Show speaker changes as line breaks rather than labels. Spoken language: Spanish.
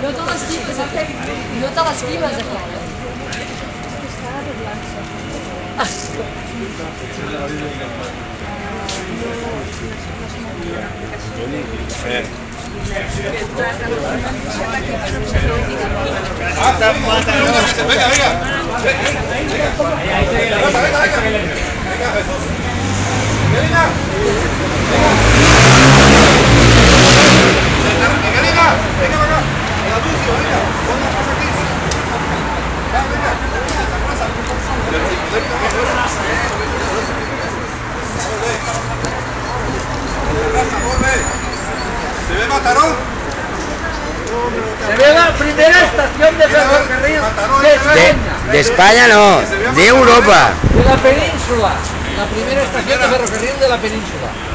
No te l'esquives, això,
Venga, venga. ¿Se ve Mataró?
Se ve la primera estación de ferrocarril de España.
De España no, de Europa.
De la península. La primera estación de ferrocarril de la península.